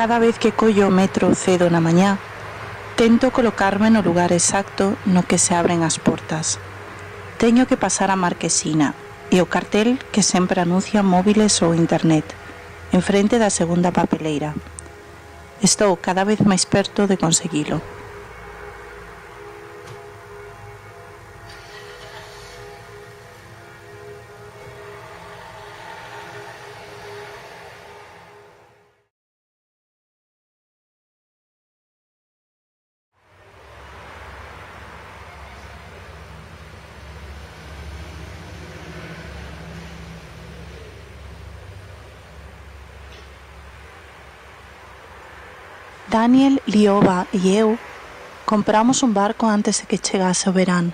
Cada vez que collo o metro cedo na mañá, tento colocarme no lugar exacto no que se abren as portas. Teño que pasar a marquesina e o cartel que sempre anuncia móviles ou internet, en frente da segunda papeleira. Estou cada vez máis perto de conseguilo. Daniel, Lioba e eu compramos un barco antes de que chegase o verán.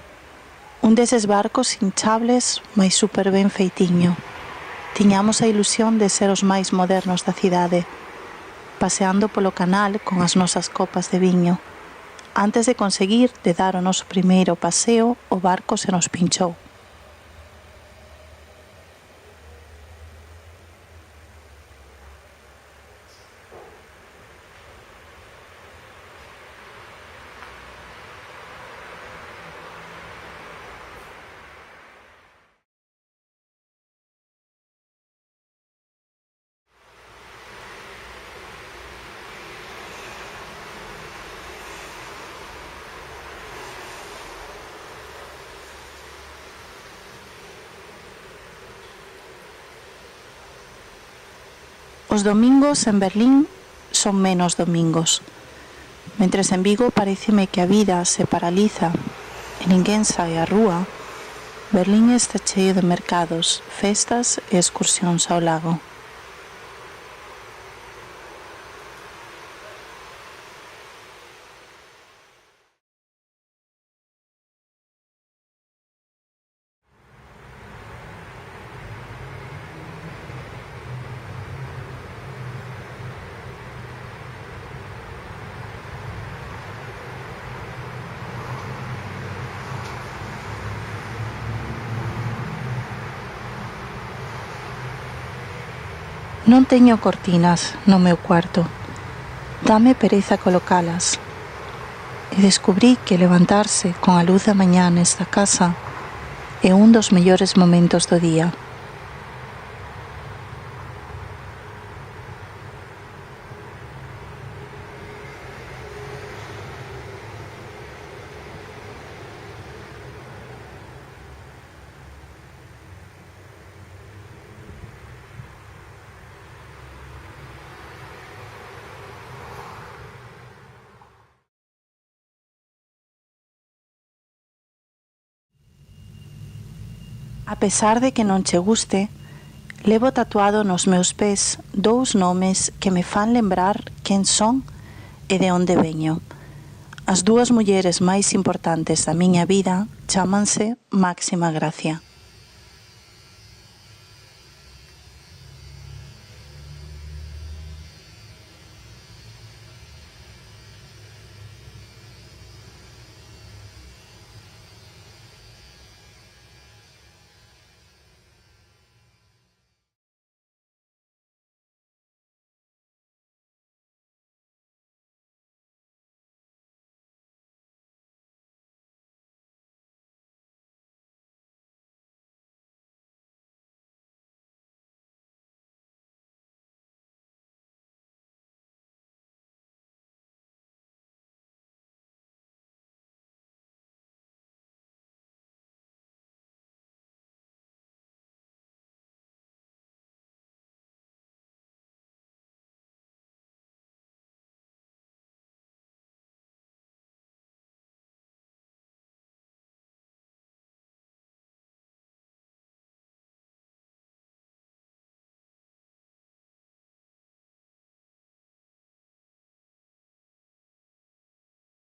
Un deses barcos hinchables, mais super ben feitiño. Tiñamos a ilusión de ser os máis modernos da cidade, paseando polo canal con as nosas copas de viño. Antes de conseguir de dar o noso primeiro paseo, o barco se nos pinchou. Os domingos en Berlín son menos domingos. Mentres en Vigo pareceme que a vida se paraliza e ninguén sae á rúa, Berlín está cheio de mercados, festas e excursións ao lago. Non teño cortinas no meu cuarto. Dame pereza colocalas. E descubrí que levantarse con a luz da mañá nesta casa é un dos mellores momentos do día. A pesar de que non che guste, levo tatuado nos meus pés 2 nomes que me fan lembrar quen son e de onde veño. As 2 mulleres máis importantes da miña vida chámanse Máxima Gracia.